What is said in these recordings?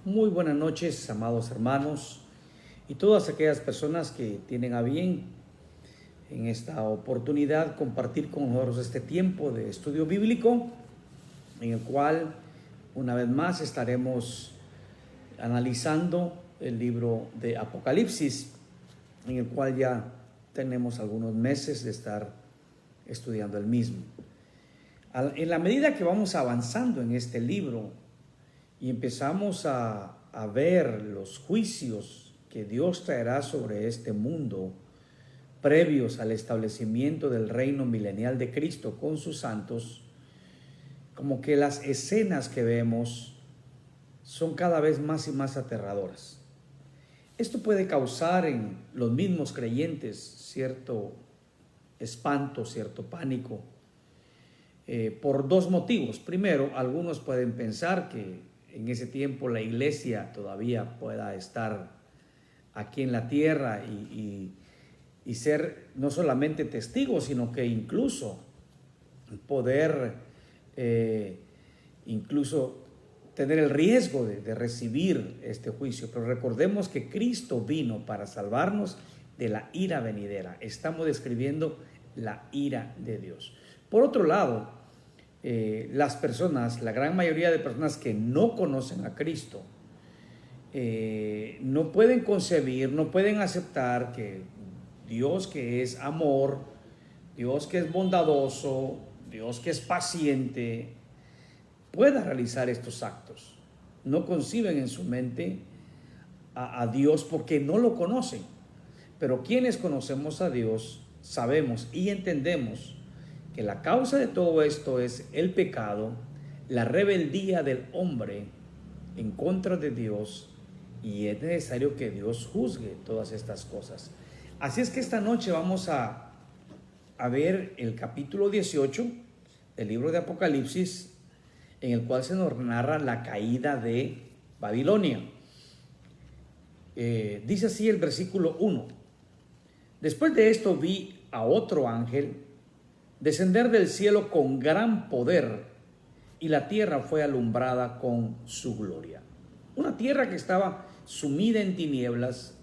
Muy buenas noches, amados hermanos, y todas aquellas personas que tienen a bien en esta oportunidad compartir con nosotros este tiempo de estudio bíblico, en el cual una vez más estaremos analizando el libro de Apocalipsis, en el cual ya tenemos algunos meses de estar estudiando el mismo. En la medida que vamos avanzando en este libro y empezamos a ver los juicios que Dios traerá sobre este mundo previos al establecimiento del reino milenial de Cristo con sus santos, como que las escenas que vemos son cada vez más y más aterradoras. Esto puede causar en los mismos creyentes cierto espanto, cierto pánico, por dos motivos. Primero, algunos pueden pensar que en ese tiempo la iglesia todavía pueda estar aquí en la tierra y ser no solamente testigos, sino que incluso poder incluso tener el riesgo de recibir este juicio. Pero recordemos que Cristo vino para salvarnos de la ira venidera. Estamos describiendo la ira de Dios. Por otro lado, las personas, la gran mayoría de personas que no conocen a Cristo, no pueden concebir, no pueden aceptar que Dios, que es amor, Dios que es bondadoso, Dios que es paciente, pueda realizar estos actos. No conciben en su mente a Dios porque no lo conocen. Pero quienes conocemos a Dios sabemos y entendemos que la causa de todo esto es el pecado, la rebeldía del hombre en contra de Dios, y es necesario que Dios juzgue todas estas cosas. Así es que esta noche vamos a ver el capítulo 18 del libro de Apocalipsis, en el cual se nos narra la caída de Babilonia. Dice así el versículo 1: Después de esto vi a otro ángel descender del cielo con gran poder, y la tierra fue alumbrada con su gloria. Una tierra que estaba sumida en tinieblas,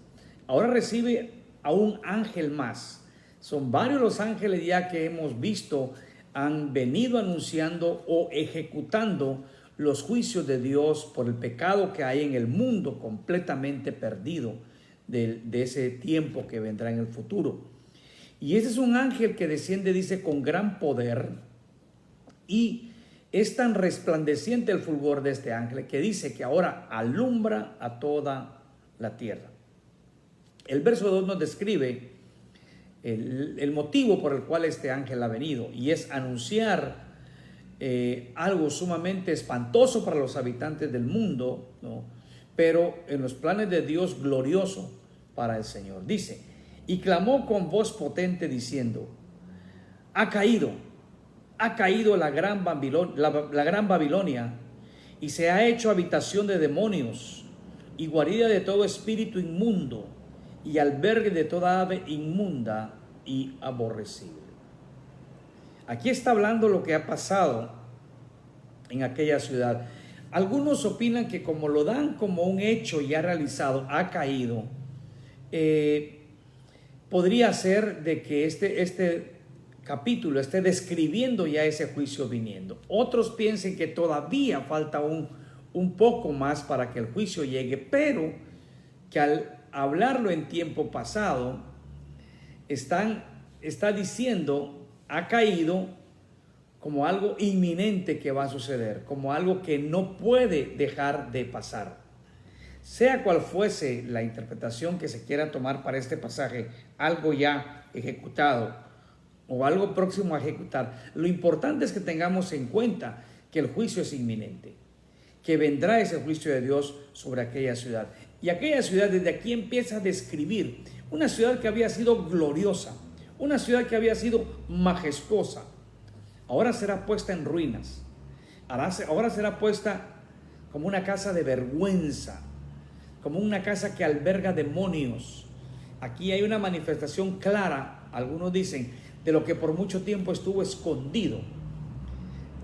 ahora recibe a un ángel más. Son varios los ángeles ya que hemos visto han venido anunciando o ejecutando los juicios de Dios por el pecado que hay en el mundo completamente perdido de ese tiempo que vendrá en el futuro. Y ese es un ángel que desciende, dice, con gran poder, y es tan resplandeciente el fulgor de este ángel que dice que ahora alumbra a toda la tierra. El verso 2 nos describe el motivo por el cual este ángel ha venido, y es anunciar algo sumamente espantoso para los habitantes del mundo, ¿no? Pero en los planes de Dios glorioso para el Señor. Dice: y clamó con voz potente diciendo: ha caído la gran Babilonia, y se ha hecho habitación de demonios y guarida de todo espíritu inmundo y albergue de toda ave inmunda y aborrecible. Aquí está hablando lo que ha pasado en aquella ciudad. Algunos opinan que como lo dan como un hecho ya realizado, ha caído, podría ser de que este capítulo esté describiendo ya ese juicio viniendo. Otros piensen que todavía falta un poco más para que el juicio llegue, pero que al hablarlo en tiempo pasado, está diciendo ha caído como algo inminente que va a suceder, como algo que no puede dejar de pasar. Sea cual fuese la interpretación que se quiera tomar para este pasaje, algo ya ejecutado o algo próximo a ejecutar, lo importante es que tengamos en cuenta que el juicio es inminente, que vendrá ese juicio de Dios sobre aquella ciudad. Y aquella ciudad desde aquí empieza a describir una ciudad que había sido gloriosa, una ciudad que había sido majestuosa. Ahora será puesta en ruinas, ahora será puesta como una casa de vergüenza, como una casa que alberga demonios. Aquí hay una manifestación clara, algunos dicen, de lo que por mucho tiempo estuvo escondido.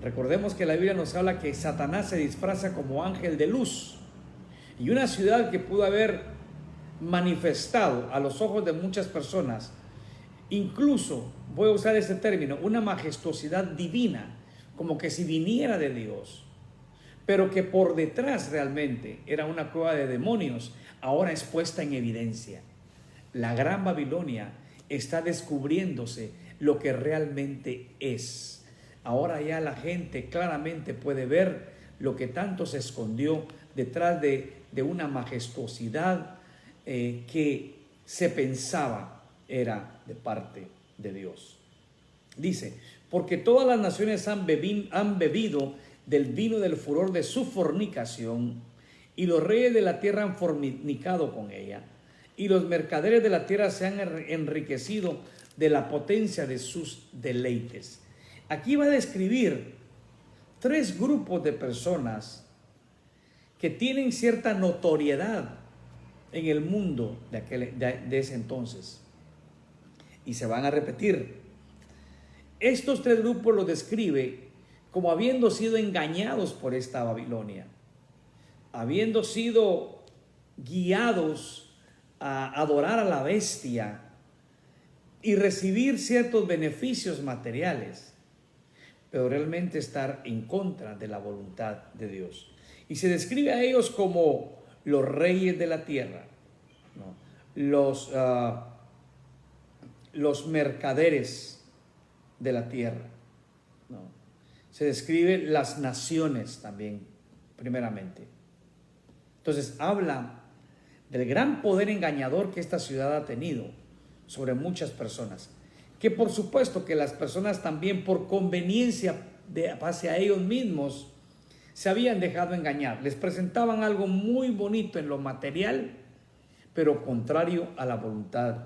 Recordemos que la Biblia nos habla que Satanás se disfraza como ángel de luz. y una ciudad que pudo haber manifestado a los ojos de muchas personas, incluso, voy a usar este término, una majestuosidad divina, como que si viniera de Dios, pero que por detrás realmente era una cueva de demonios, ahora es puesta en evidencia. La Gran Babilonia está descubriéndose lo que realmente es. Ahora ya la gente claramente puede ver lo que tanto se escondió detrás de una majestuosidad que se pensaba era de parte de Dios. Dice, porque todas las naciones han bebido del vino del furor de su fornicación, y los reyes de la tierra han fornicado con ella, y los mercaderes de la tierra se han enriquecido de la potencia de sus deleites. Aquí va a describir tres grupos de personas que tienen cierta notoriedad en el mundo de ese entonces, y se van a repetir. Estos tres grupos los describe como habiendo sido engañados por esta Babilonia, habiendo sido guiados a adorar a la bestia y recibir ciertos beneficios materiales, pero realmente estar en contra de la voluntad de Dios. Y se describe a ellos como los reyes de la tierra, ¿no? Los mercaderes de la tierra, ¿no? Se describe las naciones también, primeramente. Entonces habla del gran poder engañador que esta ciudad ha tenido sobre muchas personas, que por supuesto que las personas también por conveniencia hacia ellos mismos se habían dejado engañar. Les presentaban algo muy bonito en lo material, pero contrario a la voluntad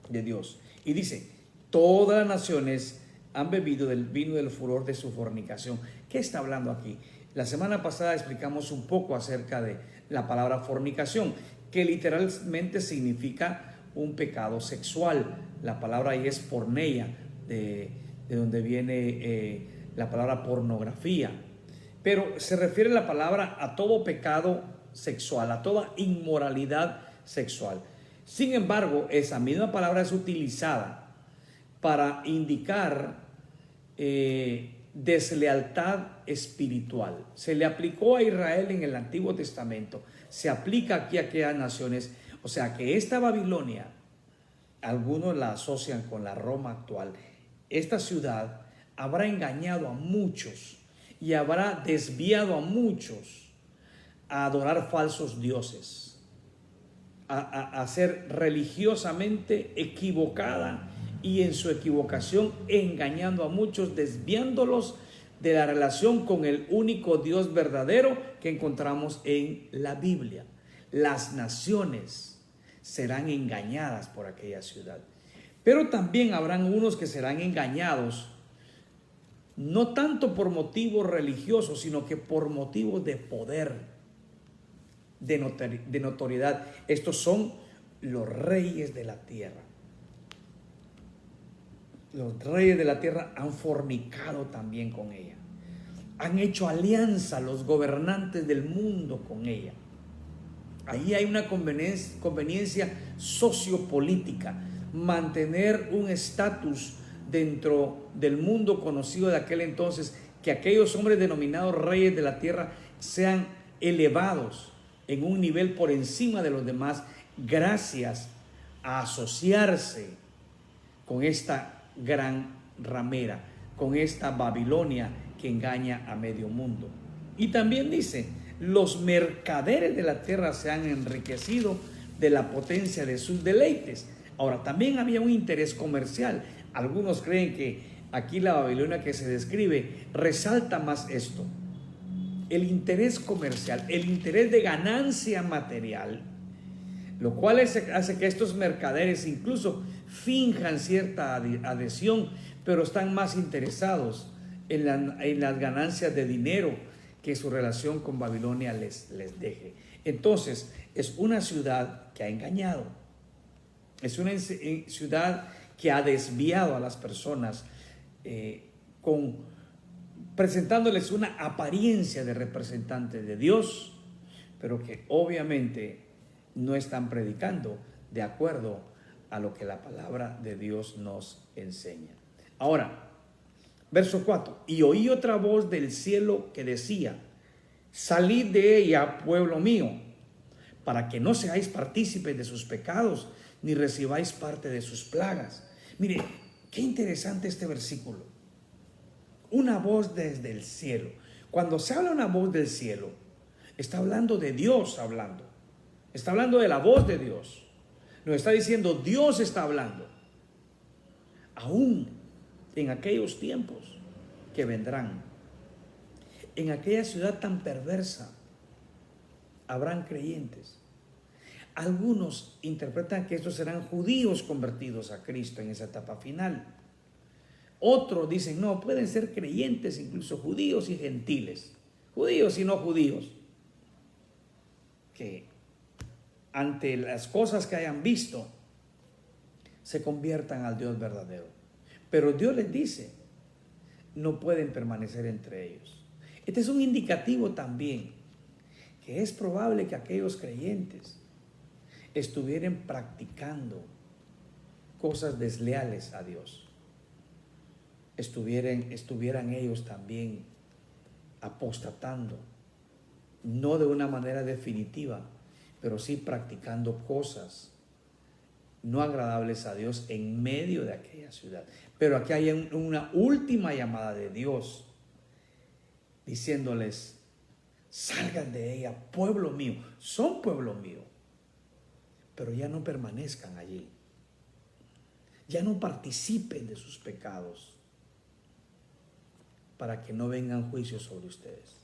de Dios. Y dice, todas las naciones han bebido del vino del furor de su fornicación. ¿Qué está hablando aquí? La semana pasada explicamos un poco acerca de la palabra fornicación, que literalmente significa un pecado sexual. La palabra ahí es porneia, de donde viene la palabra pornografía. Pero se refiere la palabra a todo pecado sexual, a toda inmoralidad sexual. Sin embargo, esa misma palabra es utilizada para indicar deslealtad espiritual. Se le aplicó a Israel en el Antiguo Testamento, se aplica aquí a aquellas naciones. O sea que esta Babilonia, algunos la asocian con la Roma actual. Esta ciudad habrá engañado a muchos y habrá desviado a muchos a adorar falsos dioses, a ser religiosamente equivocada, y en su equivocación engañando a muchos, desviándolos de la relación con el único Dios verdadero que encontramos en la Biblia. Las naciones serán engañadas por aquella ciudad, pero también habrán unos que serán engañados no tanto por motivos religiosos, sino que por motivos de poder, de notoriedad. Estos son los reyes de la tierra. Los reyes de la tierra han fornicado también con ella. Han hecho alianza los gobernantes del mundo con ella. Ahí hay una conveniencia sociopolítica, mantener un estatus dentro del mundo conocido de aquel entonces, que aquellos hombres denominados reyes de la tierra sean elevados en un nivel por encima de los demás, gracias a asociarse con esta gran ramera, con esta Babilonia que engaña a medio mundo. Y también dice, los mercaderes de la tierra se han enriquecido de la potencia de sus deleites. Ahora, también había un interés comercial. Algunos creen que aquí la Babilonia que se describe resalta más esto: el interés comercial, el interés de ganancia material, lo cual hace que estos mercaderes incluso finjan cierta adhesión, pero están más interesados en las ganancias de dinero que su relación con Babilonia les deje. Entonces, es una ciudad que ha engañado, es una ciudad que ha desviado a las personas, presentándoles una apariencia de representantes de Dios, pero que obviamente no están predicando de acuerdo a lo que la palabra de Dios nos enseña. Ahora, verso 4. Y oí otra voz del cielo que decía: salid de ella, pueblo mío, para que no seáis partícipes de sus pecados, ni recibáis parte de sus plagas. Mire, qué interesante este versículo. Una voz desde el cielo. Cuando se habla una voz del cielo, está hablando de Dios hablando. Está hablando de la voz de Dios. Nos está diciendo, Dios está hablando. Aún en aquellos tiempos que vendrán, en aquella ciudad tan perversa, habrán creyentes. Algunos interpretan que estos serán judíos convertidos a Cristo en esa etapa final. Otros dicen, no, pueden ser creyentes, incluso judíos y gentiles, judíos y no judíos, que ante las cosas que hayan visto, se conviertan al Dios verdadero. Pero Dios les dice, no pueden permanecer entre ellos. Este es un indicativo también, que es probable que aquellos creyentes estuvieran practicando cosas desleales a Dios. Estuvieran ellos también apostatando, no de una manera definitiva, pero sí practicando cosas no agradables a Dios en medio de aquella ciudad. Pero aquí hay una última llamada de Dios diciéndoles, salgan de ella, pueblo mío. Son pueblo mío, pero ya no permanezcan allí, ya no participen de sus pecados, para que no vengan juicios sobre ustedes.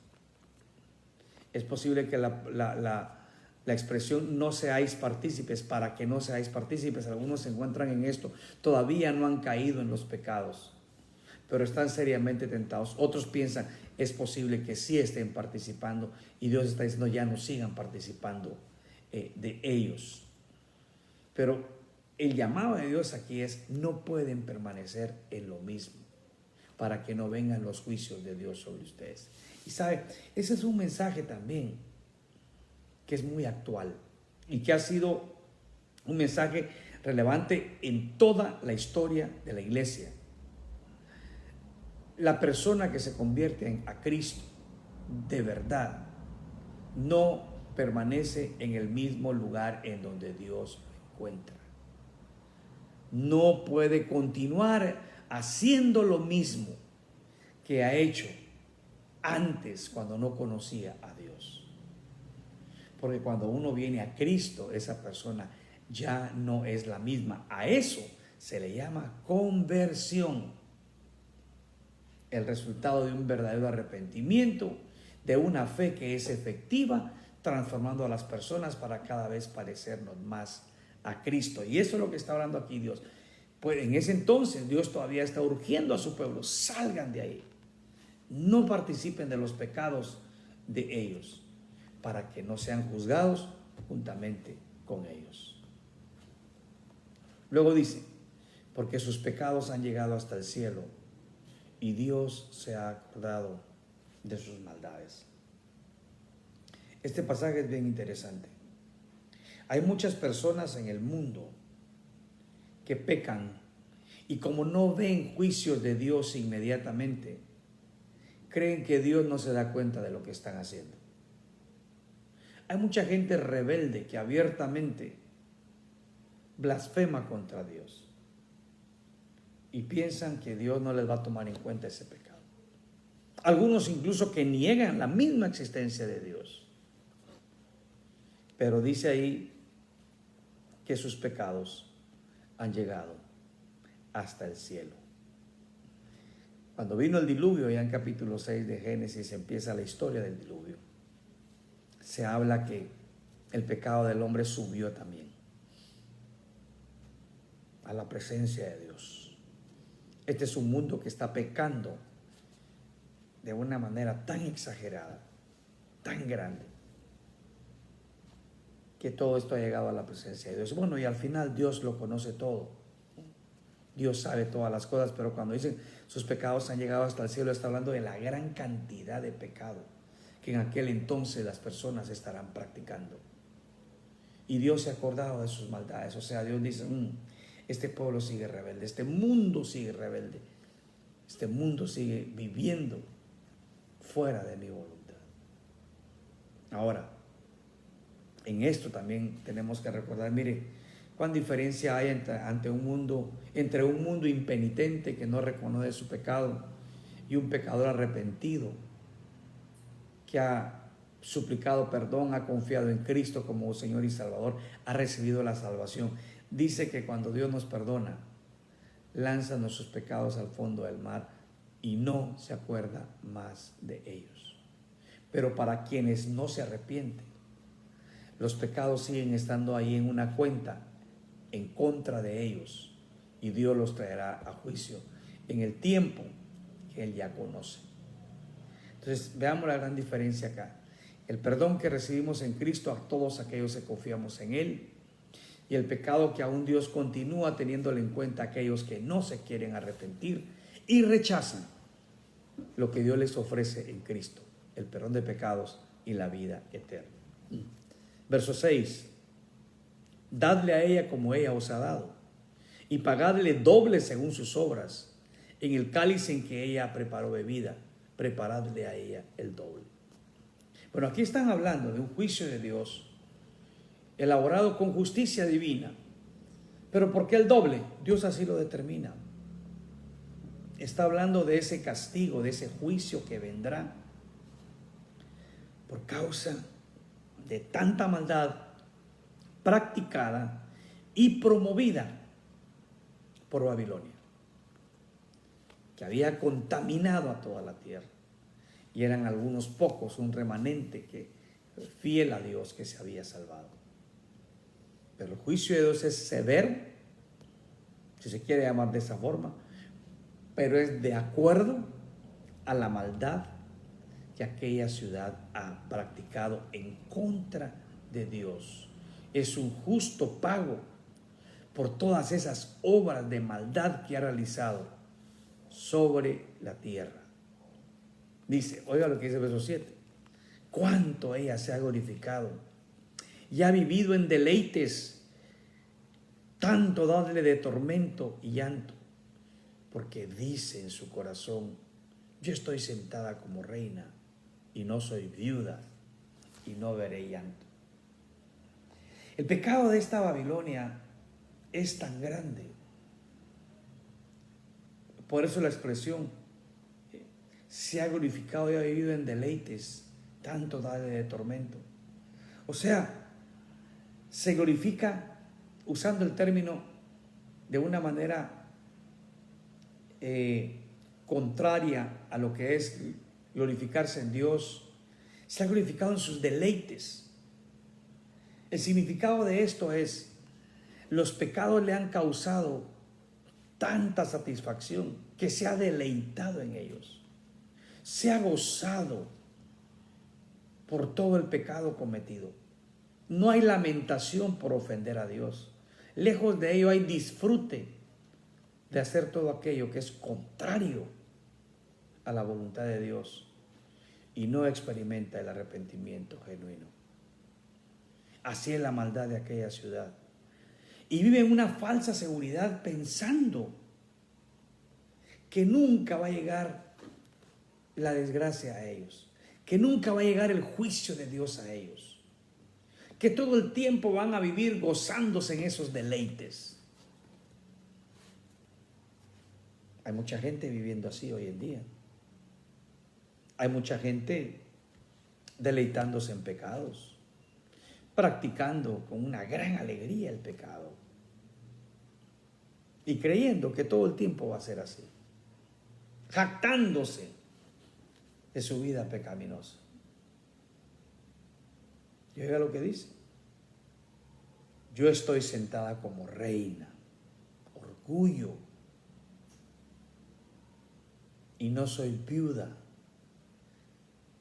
Es posible que la expresión no seáis partícipes, para que no seáis partícipes, algunos se encuentran en esto, todavía no han caído en los pecados, pero están seriamente tentados. Otros piensan, es posible que sí estén participando y Dios está diciendo, ya no sigan participando de ellos. Pero el llamado de Dios aquí es, no pueden permanecer en lo mismo, para que no vengan los juicios de Dios sobre ustedes. Y sabe, ese es un mensaje también que es muy actual y que ha sido un mensaje relevante en toda la historia de la iglesia. La persona que se convierte a Cristo de verdad no permanece en el mismo lugar en donde Dios lo encuentra. No puede continuar haciendo lo mismo que ha hecho antes cuando no conocía a Dios. Porque cuando uno viene a Cristo, esa persona ya no es la misma. A eso se le llama conversión. El resultado de un verdadero arrepentimiento, de una fe que es efectiva, transformando a las personas para cada vez parecernos más a Cristo. Y eso es lo que está hablando aquí Dios. Pues en ese entonces Dios todavía está urgiendo a su pueblo, salgan de ahí, no participen de los pecados de ellos, para que no sean juzgados juntamente con ellos. Luego dice, porque sus pecados han llegado hasta el cielo y Dios se ha acordado de sus maldades. Este pasaje es bien interesante. Hay muchas personas en el mundo que pecan y como no ven juicios de Dios inmediatamente, creen que Dios no se da cuenta de lo que están haciendo. Hay mucha gente rebelde que abiertamente blasfema contra Dios y piensan que Dios no les va a tomar en cuenta ese pecado. Algunos incluso que niegan la misma existencia de Dios. Pero dice ahí que sus pecados han llegado hasta el cielo. Cuando vino el diluvio, ya en capítulo 6 de Génesis empieza la historia del diluvio. Se habla que el pecado del hombre subió también a la presencia de Dios. Este es un mundo que está pecando de una manera tan exagerada, tan grande, que todo esto ha llegado a la presencia de Dios. Bueno, y al final Dios lo conoce todo. Dios sabe todas las cosas, pero cuando dicen sus pecados han llegado hasta el cielo, está hablando de la gran cantidad de pecado que en aquel entonces las personas estarán practicando. Y Dios se ha acordado de sus maldades. O sea, Dios dice, este pueblo sigue rebelde, este mundo sigue rebelde, este mundo sigue viviendo fuera de mi voluntad. Ahora, en esto también tenemos que recordar, mire, cuán diferencia hay entre un mundo impenitente que no reconoce su pecado y un pecador arrepentido que ha suplicado perdón, ha confiado en Cristo como Señor y Salvador, ha recibido la salvación. Dice que cuando Dios nos perdona, lanza nuestros pecados al fondo del mar y no se acuerda más de ellos. Pero para quienes no se arrepienten, los pecados siguen estando ahí en una cuenta en contra de ellos y Dios los traerá a juicio en el tiempo que Él ya conoce. Entonces veamos la gran diferencia acá. El perdón que recibimos en Cristo a todos aquellos que confiamos en Él, y el pecado que aún Dios continúa teniéndole en cuenta a aquellos que no se quieren arrepentir y rechazan lo que Dios les ofrece en Cristo, el perdón de pecados y la vida eterna. Verso 6: dadle a ella como ella os ha dado, y pagadle doble según sus obras. En el cáliz en que ella preparó bebida, preparadle a ella el doble. Bueno, aquí están hablando de un juicio de Dios elaborado con justicia divina. Pero ¿por qué el doble? Dios así lo determina. Está hablando de ese castigo, de ese juicio que vendrá por causa de tanta maldad practicada y promovida por Babilonia, que había contaminado a toda la tierra. Y eran algunos pocos, un remanente que fiel a Dios, que se había salvado. Pero el juicio de Dios es severo, si se quiere llamar de esa forma, pero es de acuerdo a la maldad que aquella ciudad ha practicado en contra de Dios. Es un justo pago por todas esas obras de maldad que ha realizado sobre la tierra. Dice, oiga lo que dice el verso 7: cuánto ella se ha glorificado y ha vivido en deleites, tanto darle de tormento y llanto, porque dice en su corazón, yo estoy sentada como reina y no soy viuda y no veré llanto. El pecado de esta Babilonia es tan grande. Por eso la expresión, se ha glorificado y ha vivido en deleites, tanto darle de tormento. O sea, se glorifica usando el término de una manera contraria a lo que es glorificarse en Dios. Se ha glorificado en sus deleites. El significado de esto es, los pecados le han causado tanta satisfacción que se ha deleitado en ellos, se ha gozado por todo el pecado cometido. No hay lamentación por ofender a Dios. Lejos de ello hay disfrute de hacer todo aquello que es contrario a la voluntad de Dios y no experimenta el arrepentimiento genuino. Así es la maldad de aquella ciudad. Y vive en una falsa seguridad pensando que nunca va a llegar la desgracia a ellos, que nunca va a llegar el juicio de Dios a ellos, que todo el tiempo van a vivir gozándose en esos deleites. Hay mucha gente viviendo así hoy en día. Hay mucha gente deleitándose en pecados, practicando con una gran alegría el pecado y creyendo que todo el tiempo va a ser así, jactándose de su vida pecaminosa. Y oiga lo que dice: yo estoy sentada como reina, orgullo, y no soy viuda.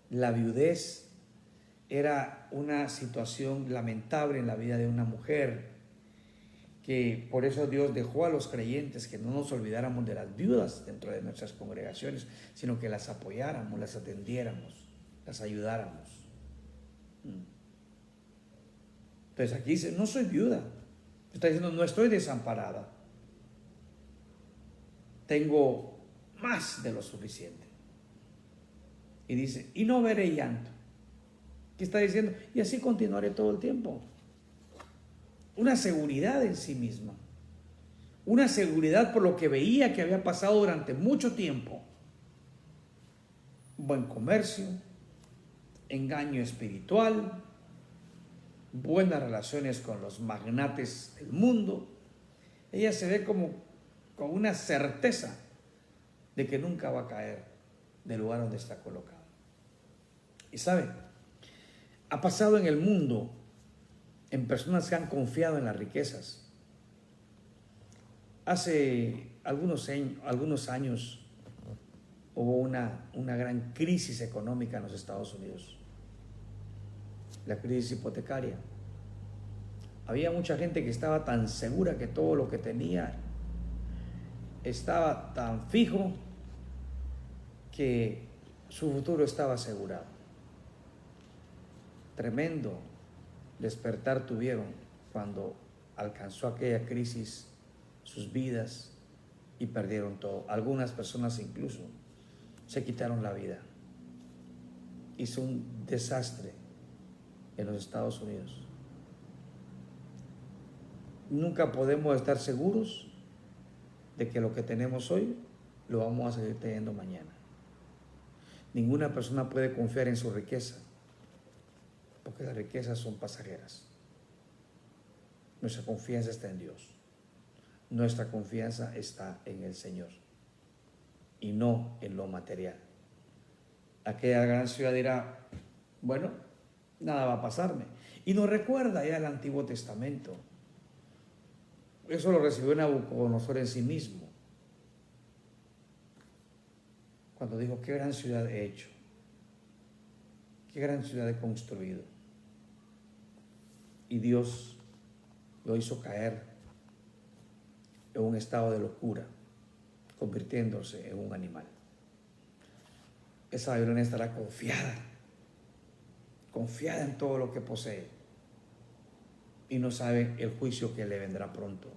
La viudez era una situación lamentable en la vida de una mujer, que por eso Dios dejó a los creyentes que no nos olvidáramos de las viudas dentro de nuestras congregaciones, sino que las apoyáramos, las atendiéramos. las ayudáramos. Entonces aquí dice, no soy viuda. Está diciendo, no estoy desamparada. Tengo más de lo suficiente. Y dice, y no veré llanto. ¿Qué está diciendo? Y así continuaré todo el tiempo. Una seguridad en sí misma. Una seguridad por lo que veía que había pasado durante mucho tiempo. Buen comercio, engaño espiritual, buenas relaciones con los magnates del mundo. Ella se ve como con una certeza de que nunca va a caer del lugar donde está colocada. Y sabe, ha pasado en el mundo en personas que han confiado en las riquezas. Hace algunos años hubo una gran crisis económica en los Estados Unidos, la crisis hipotecaria. Había mucha gente que estaba tan segura que todo lo que tenía estaba tan fijo que su futuro estaba asegurado. Tremendo despertar tuvieron cuando alcanzó aquella crisis sus vidas y perdieron todo. Algunas personas incluso se quitaron la vida. Hizo un desastre en los Estados Unidos. Nunca podemos estar seguros de que lo que tenemos hoy lo vamos a seguir teniendo mañana. Ninguna persona puede confiar en su riqueza, porque las riquezas son pasajeras. Nuestra confianza está en Dios. Nuestra confianza está en el Señor y no en lo material. Aquella gran ciudad dirá, bueno, nada va a pasarme. Y nos recuerda ya el Antiguo Testamento. Eso lo recibió Nabucodonosor en sí mismo, cuando dijo, qué gran ciudad he hecho, qué gran ciudad he construido. Y Dios lo hizo caer en un estado de locura, convirtiéndose en un animal. Esa Babilonia estará confiada en todo lo que posee, y no sabe el juicio que le vendrá pronto.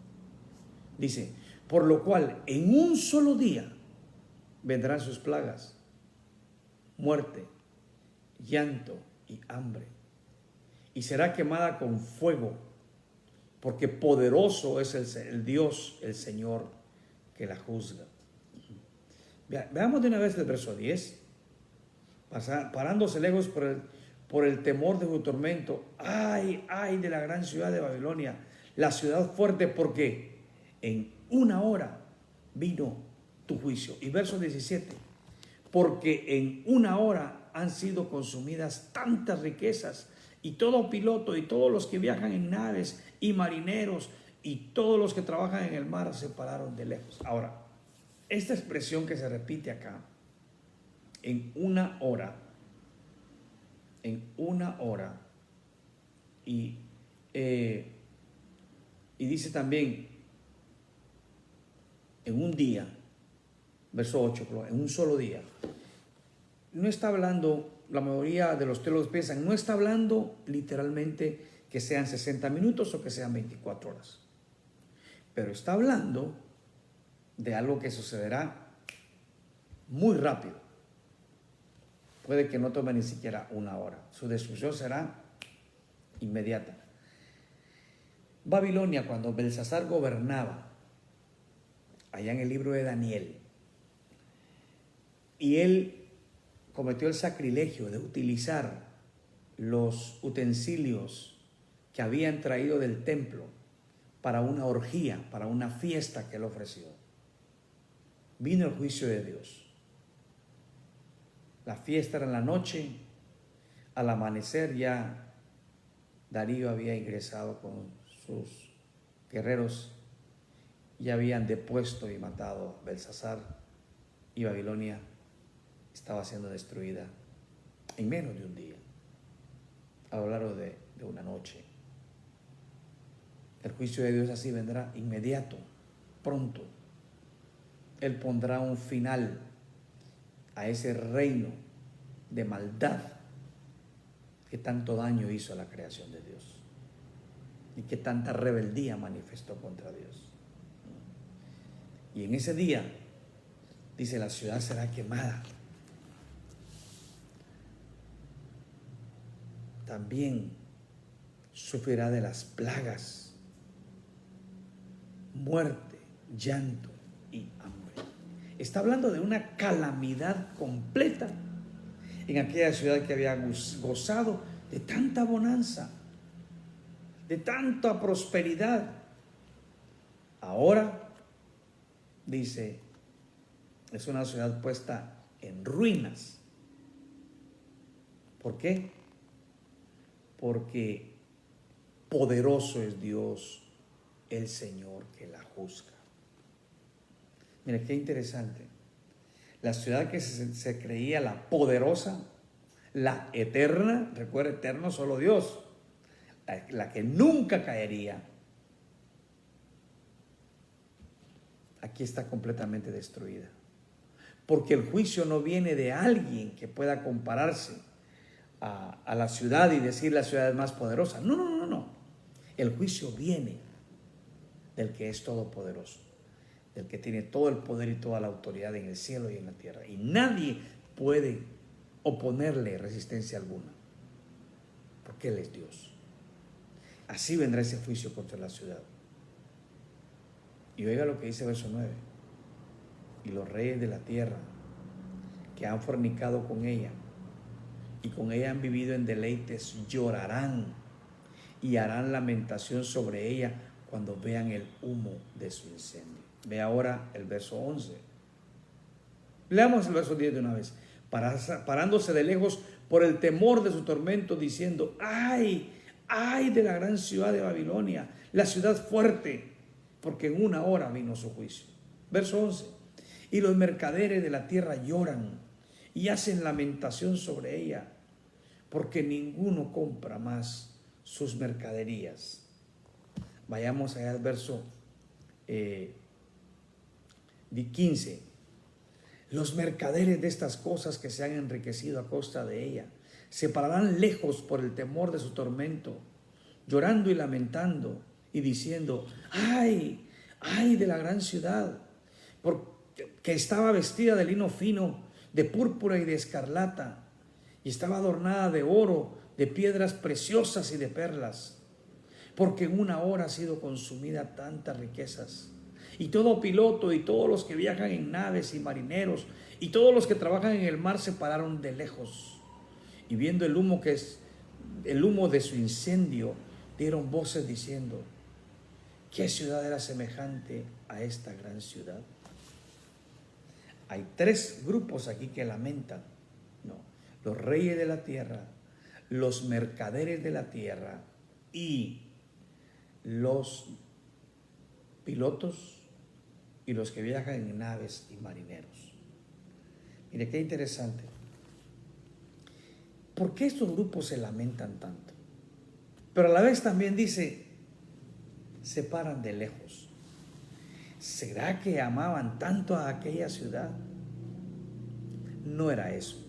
Dice, por lo cual en un solo día vendrán sus plagas, muerte, llanto y hambre, y será quemada con fuego, porque poderoso es el Dios, el Señor, que la juzga. Veamos de una vez el verso 10, parándose lejos por el temor de su tormento. Ay de la gran ciudad de Babilonia, la ciudad fuerte, porque en una hora vino tu juicio. Y verso 17, porque en una hora han sido consumidas tantas riquezas, y todo piloto y todos los que viajan en naves y marineros y todos los que trabajan en el mar se pararon de lejos. Ahora, esta expresión que se repite acá, en una hora, y dice también en un día, verso 8, en un solo día. No está hablando, la mayoría de los teólogos piensan, no está hablando literalmente que sean 60 minutos o que sean 24 horas. Pero está hablando de algo que sucederá muy rápido. Puede que no tome ni siquiera una hora. Su destrucción será inmediata. Babilonia, cuando Belsasar gobernaba, allá en el libro de Daniel, y él cometió el sacrilegio de utilizar los utensilios que habían traído del templo para una orgía, para una fiesta que él ofreció. Vino el juicio de Dios. La fiesta era en la noche. Al amanecer ya Darío había ingresado con sus guerreros y habían depuesto y matado a Belsasar, y Babilonia estaba siendo destruida en menos de un día, a lo largo de una noche. El juicio de Dios así vendrá inmediato, pronto. Él pondrá un final a ese reino de maldad qué tanto daño hizo a la creación de Dios y qué tanta rebeldía manifestó contra Dios. Y en ese día, dice, la ciudad será quemada. También sufrirá de las plagas, muerte, llanto y hambre. Está hablando de una calamidad completa en aquella ciudad que había gozado de tanta bonanza, de tanta prosperidad. Ahora, dice, es una ciudad puesta en ruinas. ¿Por qué? Porque poderoso es Dios, el Señor que la juzga. Mira qué interesante. La ciudad que se creía la poderosa, la eterna, recuerda, eterno solo Dios, la que nunca caería, aquí está completamente destruida. Porque el juicio no viene de alguien que pueda compararse a la ciudad y decir la ciudad es más poderosa. No. El juicio viene del que es todopoderoso, del que tiene todo el poder y toda la autoridad en el cielo y en la tierra. Y nadie puede oponerle resistencia alguna, porque Él es Dios. Así vendrá ese juicio contra la ciudad. Y oiga lo que dice verso 9. Y los reyes de la tierra que han fornicado con ella y con ella han vivido en deleites llorarán y harán lamentación sobre ella cuando vean el humo de su incendio. Ve ahora el verso 11. Leamos el verso 10 de una vez. Parándose de lejos por el temor de su tormento, diciendo: ¡ay! ¡Ay de la gran ciudad de Babilonia, la ciudad fuerte! Porque en una hora vino su juicio. Verso 11. Y los mercaderes de la tierra lloran y hacen lamentación sobre ella, porque ninguno compra más sus mercaderías. Vayamos allá al verso 15. Los mercaderes de estas cosas que se han enriquecido a costa de ella se pararán lejos por el temor de su tormento, llorando y lamentando y diciendo: ¡ay! ¡Ay de la gran ciudad! Porque estaba vestida de lino fino, de púrpura y de escarlata, y estaba adornada de oro, de piedras preciosas y de perlas, porque en una hora ha sido consumida tantas riquezas. Y todo piloto y todos los que viajan en naves y marineros y todos los que trabajan en el mar se pararon de lejos, y viendo el humo que es el humo de su incendio, dieron voces diciendo: ¿qué ciudad era semejante a esta gran ciudad? Hay tres grupos aquí que lamentan. No, los reyes de la tierra, los mercaderes de la tierra y los pilotos y los que viajan en naves y marineros. Mire qué interesante. ¿Por qué estos grupos se lamentan tanto? Pero a la vez también dice: se paran de lejos. ¿Será que amaban tanto a aquella ciudad? No era eso,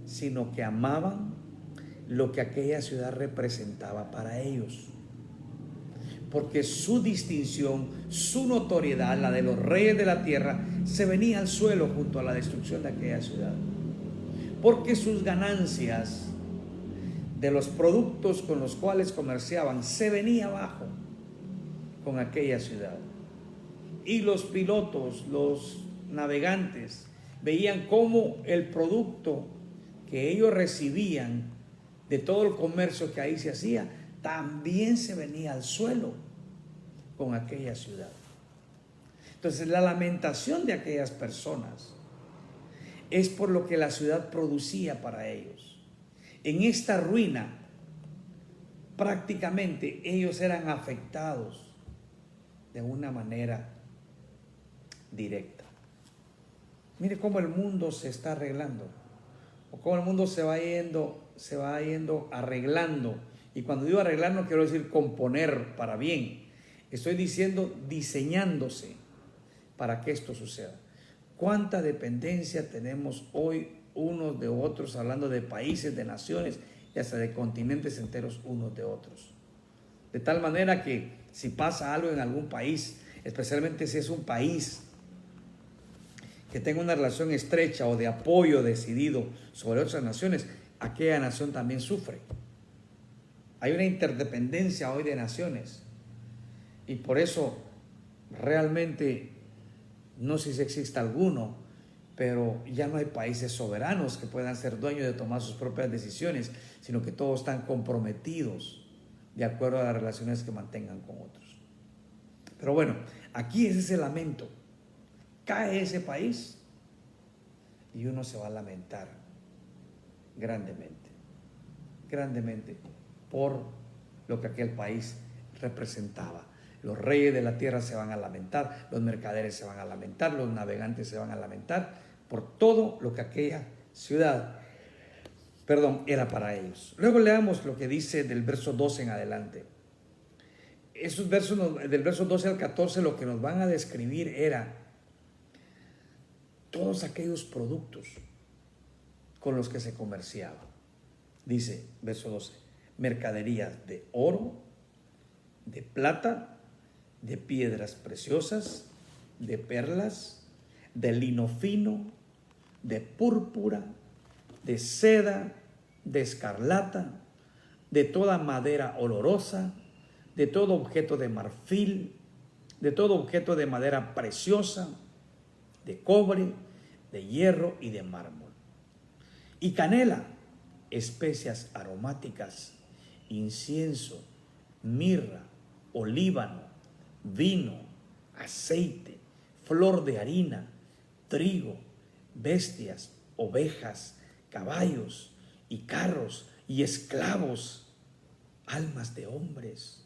sino que amaban lo que aquella ciudad representaba para ellos. Porque su distinción, su notoriedad, la de los reyes de la tierra, se venía al suelo junto a la destrucción de aquella ciudad. Porque sus ganancias de los productos con los cuales comerciaban se venía abajo con aquella ciudad. Y los pilotos, los navegantes, veían cómo el producto que ellos recibían de todo el comercio que ahí se hacía también se venía al suelo con aquella ciudad. Entonces la lamentación de aquellas personas es por lo que la ciudad producía para ellos. En esta ruina prácticamente ellos eran afectados de una manera directa. Mire cómo el mundo se está arreglando, o cómo el mundo se va yendo arreglando. Y cuando digo arreglar no quiero decir componer para bien, estoy diciendo diseñándose para que esto suceda. ¿Cuánta dependencia tenemos hoy unos de otros, hablando de países, de naciones y hasta de continentes enteros unos de otros. De tal manera que si pasa algo en algún país, especialmente si es un país que tenga una relación estrecha o de apoyo decidido sobre otras naciones, aquella nación también sufre. Hay una interdependencia hoy de naciones y por eso realmente no sé si existe alguno, pero ya no hay países soberanos que puedan ser dueños de tomar sus propias decisiones, sino que todos están comprometidos de acuerdo a las relaciones que mantengan con otros. Pero bueno, aquí es ese lamento. Cae ese país y uno se va a lamentar grandemente, grandemente por lo que aquel país representaba. Los reyes de la tierra se van a lamentar, los mercaderes se van a lamentar, los navegantes se van a lamentar por todo lo que aquella ciudad, era para ellos. Luego leamos lo que dice del verso 12 en adelante. Esos versos del verso 12 al 14 lo que nos van a describir era todos aquellos productos con los que se comerciaba. Dice, verso 12, mercaderías de oro, de plata, de piedras preciosas, de perlas, de lino fino, de púrpura, de seda, de escarlata, de toda madera olorosa, de todo objeto de marfil, de todo objeto de madera preciosa, de cobre, de hierro y de mármol. Y canela, especias aromáticas, incienso, mirra, olíbano, vino, aceite, flor de harina, trigo, bestias, ovejas, caballos y carros y esclavos, almas de hombres.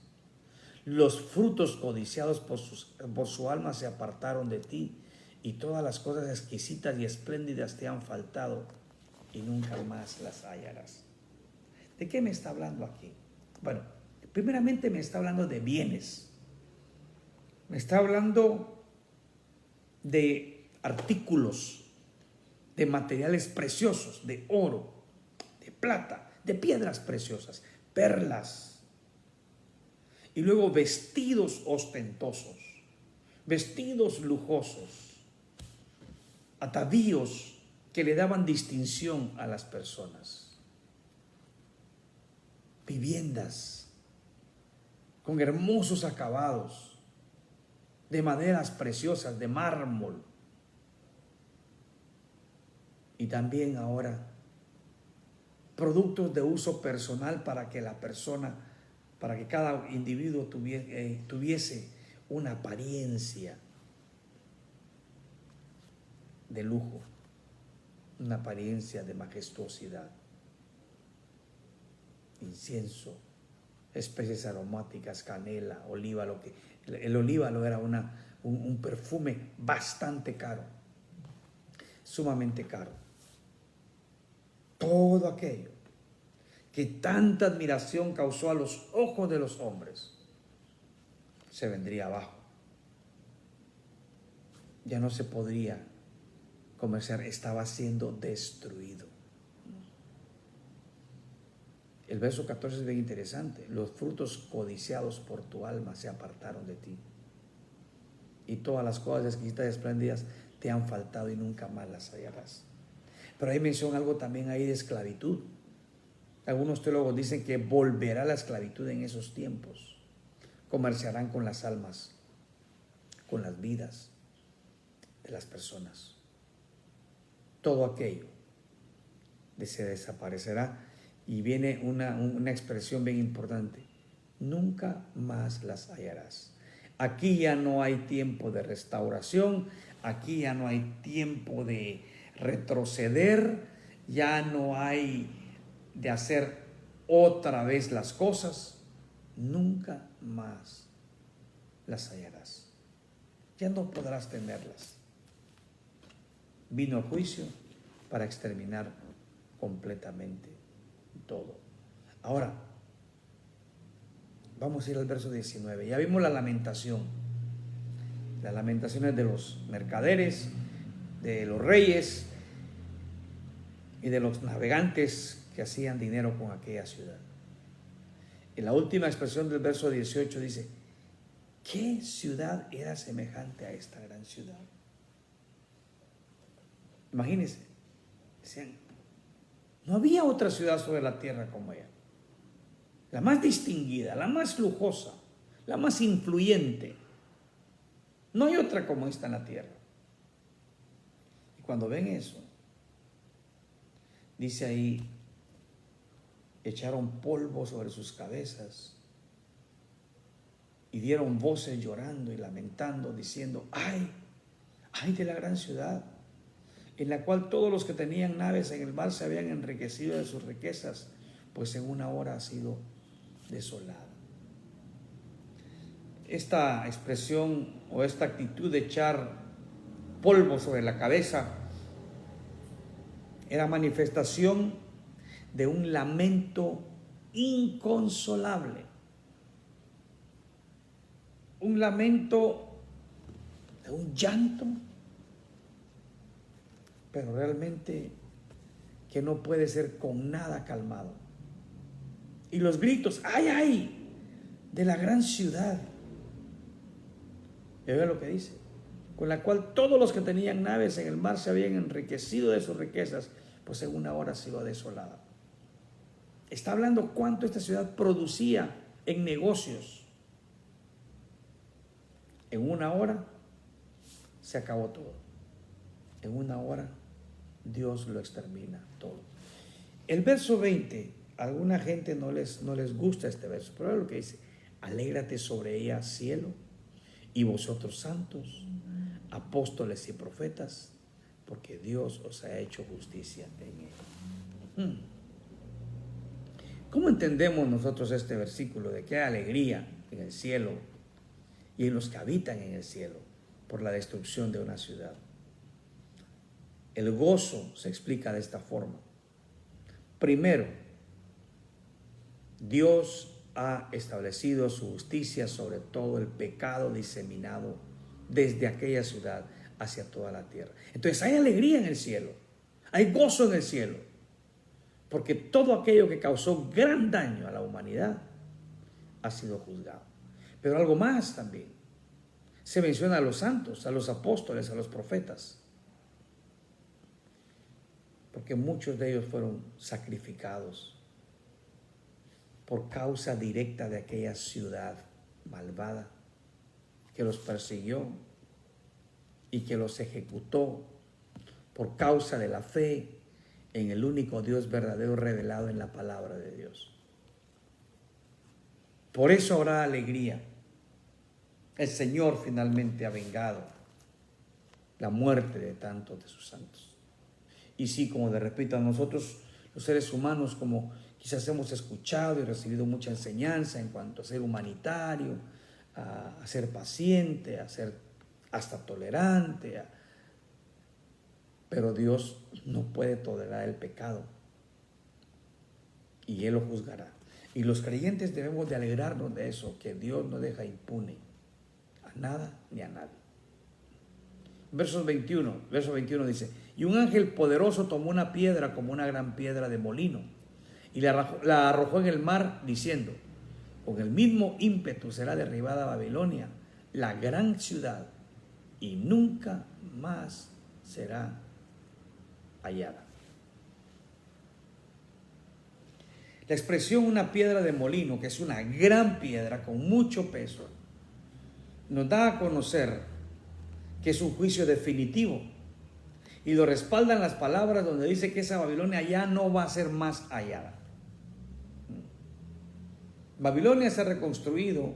Los frutos codiciados por su alma se apartaron de ti, y todas las cosas exquisitas y espléndidas te han faltado, y nunca más las hallarás. ¿De qué me está hablando aquí? Bueno, primeramente me está hablando de bienes. Me está hablando de artículos, de materiales preciosos, de oro, de plata, de piedras preciosas, perlas. Y luego vestidos ostentosos, vestidos lujosos, atavíos que le daban distinción a las personas, viviendas con hermosos acabados, de maderas preciosas, de mármol. Y también ahora productos de uso personal para que la persona, para que cada individuo tuviese una apariencia de lujo, una apariencia de majestuosidad. Incienso, especies aromáticas, canela, olíbano, que el olíbano era un perfume bastante caro, sumamente caro. Todo aquello que tanta admiración causó a los ojos de los hombres se vendría abajo. Ya no se podría comerciar, estaba siendo destruido. El verso 14 es bien interesante. Los frutos codiciados por tu alma se apartaron de ti, y todas las cosas exquisitas y espléndidas te han faltado, y nunca más las hallarás. Pero ahí menciona algo también ahí de esclavitud. Algunos teólogos dicen que volverá la esclavitud en esos tiempos. Comerciarán con las almas, con las vidas de las personas. Todo aquello se desaparecerá, y viene una expresión bien importante: nunca más las hallarás. Aquí ya no hay tiempo de restauración, aquí ya no hay tiempo de retroceder, ya no hay de hacer otra vez las cosas. Nunca más las hallarás, ya no podrás tenerlas. Vino el juicio para exterminar completamente todo. Ahora, vamos a ir al verso 19. Ya vimos la lamentación. Las lamentaciones de los mercaderes, de los reyes, y de los navegantes que hacían dinero con aquella ciudad. En la última expresión del verso 18 dice: ¿qué ciudad era semejante a esta gran ciudad? Imagínense, decían, no había otra ciudad sobre la tierra como ella. La más distinguida, la más lujosa, la más influyente. No hay otra como esta en la tierra. Y cuando ven eso, dice ahí, echaron polvo sobre sus cabezas y dieron voces llorando y lamentando, diciendo: ¡ay! ¡Ay de la gran ciudad! En la cual todos los que tenían naves en el mar se habían enriquecido de sus riquezas, pues en una hora ha sido desolada. Esta expresión o esta actitud de echar polvo sobre la cabeza era manifestación de un lamento inconsolable, un lamento de un llanto, pero realmente que no puede ser con nada calmado. Y los gritos: ¡ay, ay! De la gran ciudad. Y vean lo que dice: con la cual todos los que tenían naves en el mar se habían enriquecido de sus riquezas, pues en una hora ha sido desolada. Está hablando cuánto esta ciudad producía en negocios. En una hora se acabó todo. En una hora Dios lo extermina todo. El verso 20, a alguna gente no les gusta este verso, pero es lo que dice: alégrate sobre ella, cielo, y vosotros santos, apóstoles y profetas, porque Dios os ha hecho justicia en ella. ¿Cómo entendemos nosotros este versículo de que hay alegría en el cielo y en los que habitan en el cielo por la destrucción de una ciudad? El gozo se explica de esta forma. Primero, Dios ha establecido su justicia sobre todo el pecado diseminado desde aquella ciudad hacia toda la tierra. Entonces hay alegría en el cielo, hay gozo en el cielo, porque todo aquello que causó gran daño a la humanidad ha sido juzgado. Pero algo más también. Se menciona a los santos, a los apóstoles, a los profetas, porque muchos de ellos fueron sacrificados por causa directa de aquella ciudad malvada que los persiguió y que los ejecutó por causa de la fe en el único Dios verdadero revelado en la palabra de Dios. Por eso habrá alegría. El Señor finalmente ha vengado la muerte de tantos de sus santos. Y sí, como de repito, a nosotros los seres humanos, como quizás hemos escuchado y recibido mucha enseñanza en cuanto a ser humanitario, a ser paciente, a ser hasta tolerante, pero Dios no puede tolerar el pecado y Él lo juzgará. Y los creyentes debemos de alegrarnos de eso, que Dios no deja impune a nada ni a nadie. Verso 21 dice: y un ángel poderoso tomó una piedra como una gran piedra de molino y la arrojó en el mar, diciendo: con el mismo ímpetu será derribada Babilonia, la gran ciudad, y nunca más será hallada. La expresión una piedra de molino, que es una gran piedra con mucho peso, nos da a conocer que es un juicio definitivo, y lo respaldan las palabras donde dice que esa Babilonia ya no va a ser más hallada. Babilonia se ha reconstruido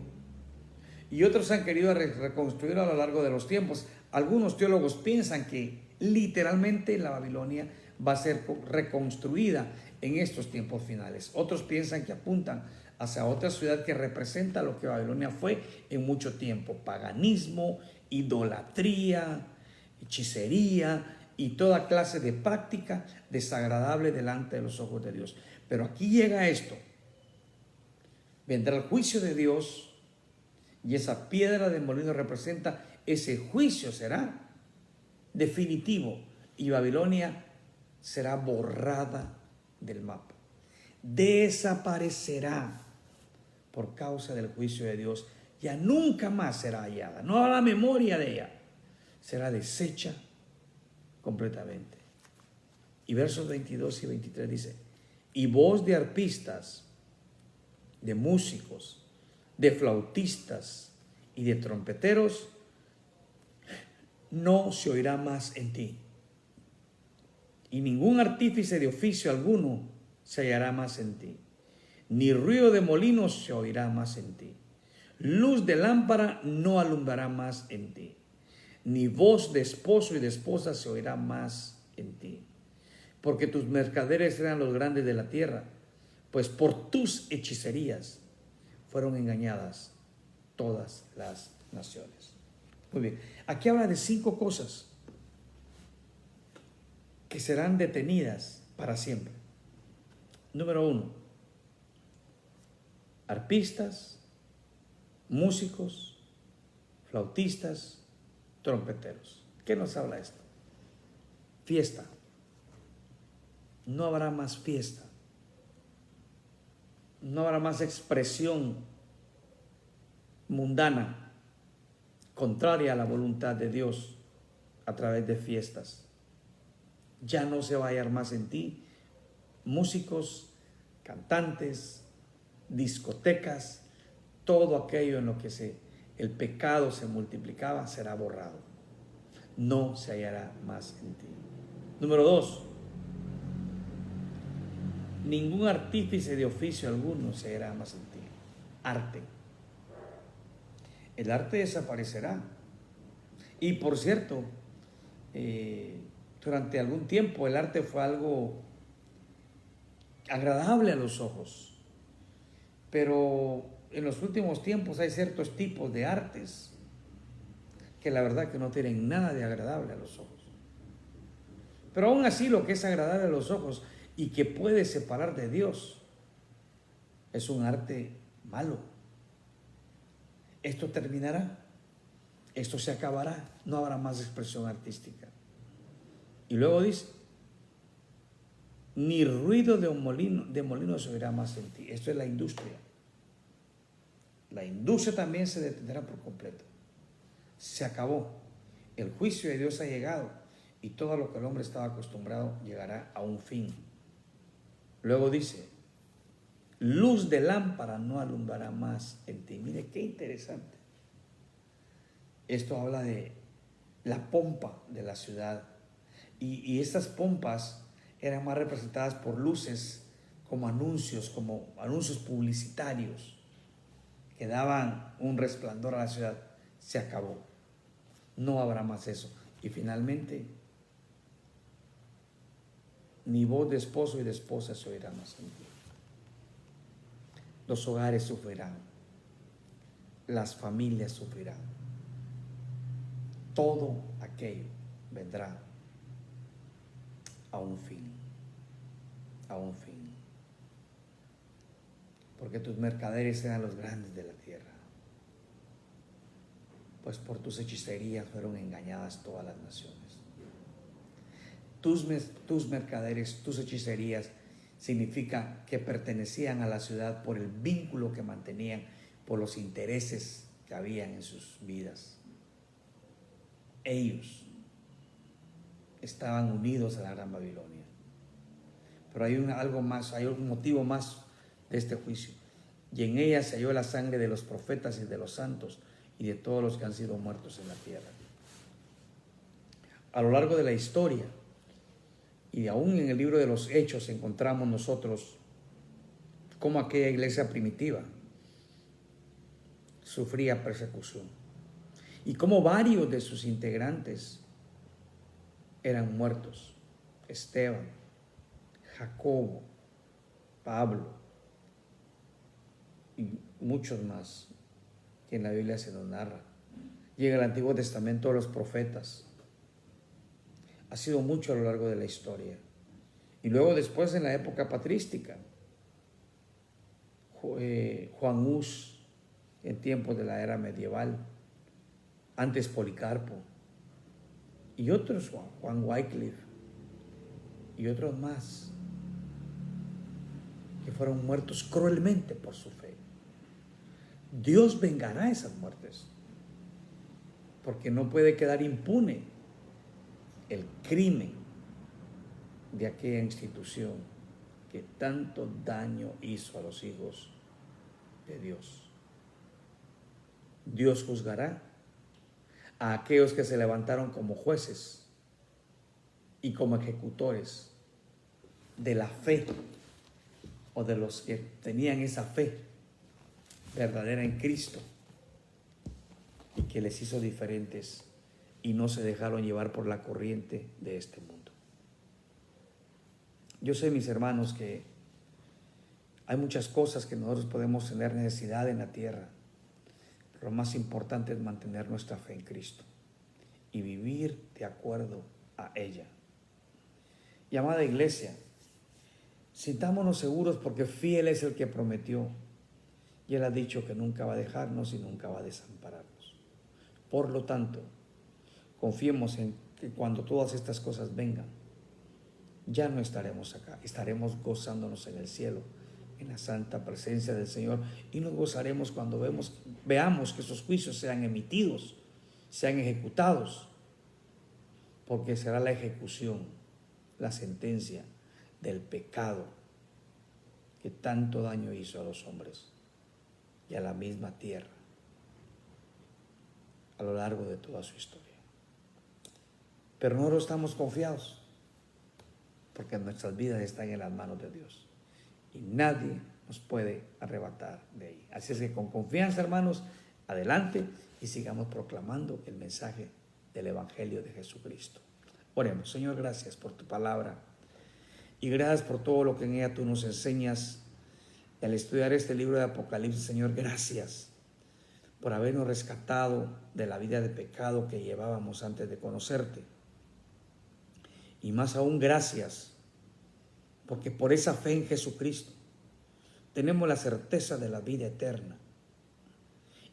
y otros han querido reconstruir a lo largo de los tiempos. Algunos teólogos piensan que literalmente la Babilonia va a ser reconstruida en estos tiempos finales. Otros piensan que apuntan hacia otra ciudad que representa lo que Babilonia fue en mucho tiempo: paganismo, idolatría, hechicería y toda clase de práctica desagradable delante de los ojos de Dios. Pero aquí llega esto: vendrá el juicio de Dios, y esa piedra de molino representa ese juicio, será definitivo, y Babilonia será borrada del mapa. Desaparecerá por causa del juicio de Dios. Ya nunca más será hallada. No habrá memoria de ella. Será deshecha completamente. Y versos 22 y 23 dice: y voz de arpistas, de músicos, de flautistas y de trompeteros no se oirá más en ti. Y ningún artífice de oficio alguno se hallará más en ti. Ni ruido de molinos se oirá más en ti. Luz de lámpara no alumbrará más en ti. Ni voz de esposo y de esposa se oirá más en ti. Porque tus mercaderes eran los grandes de la tierra, pues por tus hechicerías fueron engañadas todas las naciones. Muy bien, aquí habla de 5 cosas que serán detenidas para siempre. Número 1, arpistas, músicos, flautistas, trompeteros. ¿Qué nos habla esto? Fiesta. No habrá más fiesta. No habrá más expresión mundana, contraria a la voluntad de Dios a través de fiestas. Ya no se va a hallar más en ti músicos, cantantes, discotecas, todo aquello en lo que el pecado se multiplicaba será borrado. No se hallará más en ti. Número 2, ningún artífice de oficio alguno se hallará más en ti. Arte. El arte desaparecerá. Y por cierto, durante algún tiempo el arte fue algo agradable a los ojos. Pero en los últimos tiempos hay ciertos tipos de artes que la verdad que no tienen nada de agradable a los ojos. Pero aún así lo que es agradable a los ojos y que puede separar de Dios es un arte malo. Esto terminará, esto se acabará, no habrá más expresión artística. Y luego dice: ni ruido de molino se oirá más en ti. Esto es la industria. La industria también se detendrá por completo. Se acabó. El juicio de Dios ha llegado y todo lo que el hombre estaba acostumbrado llegará a un fin. Luego dice: luz de lámpara no alumbrará más en ti. Mire qué interesante. Esto habla de la pompa de la ciudad. Y estas pompas eran más representadas por luces como anuncios publicitarios que daban un resplandor a la ciudad. Se acabó. No habrá más eso. Y finalmente, ni voz de esposo y de esposa se oirá más en ti. Los hogares sufrirán. Las familias sufrirán. Todo aquello vendrá a un fin. A un fin. Porque tus mercaderes serán los grandes de la tierra. Pues por tus hechicerías fueron engañadas todas las naciones. Tus mercaderes, tus hechicerías, significa que pertenecían a la ciudad por el vínculo que mantenían, por los intereses que habían en sus vidas. Ellos estaban unidos a la Gran Babilonia. Pero hay algo más, hay un motivo más de este juicio. Y en ella se halló la sangre de los profetas y de los santos y de todos los que han sido muertos en la tierra. A lo largo de la historia, y aún en el libro de los Hechos, encontramos nosotros cómo aquella iglesia primitiva sufría persecución y cómo varios de sus integrantes eran muertos. Esteban, Jacobo, Pablo y muchos más que en la Biblia se nos narra. Y en el Antiguo Testamento los profetas. Ha sido mucho a lo largo de la historia. Y luego después en la época patrística, Juan Hus, en tiempos de la era medieval, antes Policarpo y otros, Juan Wycliffe, y otros más que fueron muertos cruelmente por su fe. Dios vengará esas muertes, porque no puede quedar impune el crimen de aquella institución que tanto daño hizo a los hijos de Dios. Dios juzgará a aquellos que se levantaron como jueces y como ejecutores de la fe, o de los que tenían esa fe verdadera en Cristo y que les hizo diferentes y no se dejaron llevar por la corriente de este mundo. Yo sé, mis hermanos, que hay muchas cosas que nosotros podemos tener necesidad en la tierra, pero lo más importante es mantener nuestra fe en Cristo y vivir de acuerdo a ella. Y amada iglesia, sintámonos seguros, porque fiel es el que prometió, y Él ha dicho que nunca va a dejarnos y nunca va a desampararnos. Por lo tanto, confiemos en que cuando todas estas cosas vengan, ya no estaremos acá, estaremos gozándonos en el cielo, en la santa presencia del Señor, y nos gozaremos cuando veamos que esos juicios sean emitidos, sean ejecutados, porque será la ejecución, la sentencia del pecado que tanto daño hizo a los hombres y a la misma tierra a lo largo de toda su historia. Pero nosotros estamos confiados, porque nuestras vidas están en las manos de Dios y nadie nos puede arrebatar de ahí. Así es que con confianza, hermanos, adelante y sigamos proclamando el mensaje del Evangelio de Jesucristo. Oremos. Señor, gracias por tu palabra y gracias por todo lo que en ella tú nos enseñas. Y al estudiar este libro de Apocalipsis, Señor, gracias por habernos rescatado de la vida de pecado que llevábamos antes de conocerte. Y más aún, gracias porque por esa fe en Jesucristo tenemos la certeza de la vida eterna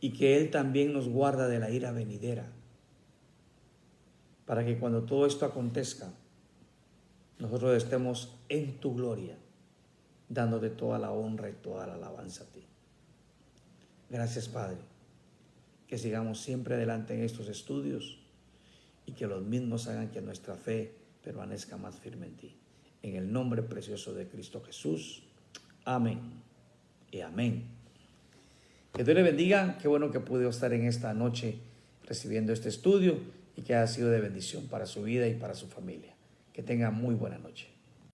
y que Él también nos guarda de la ira venidera, para que cuando todo esto acontezca, nosotros estemos en tu gloria, dándote toda la honra y toda la alabanza a ti. Gracias, Padre, que sigamos siempre adelante en estos estudios y que los mismos hagan que nuestra fe permanezca más firme en ti. En el nombre precioso de Cristo Jesús. Amén y amén. Que Dios le bendiga. Qué bueno que pude estar en esta noche recibiendo este estudio y que haya sido de bendición para su vida y para su familia. Que tenga muy buena noche.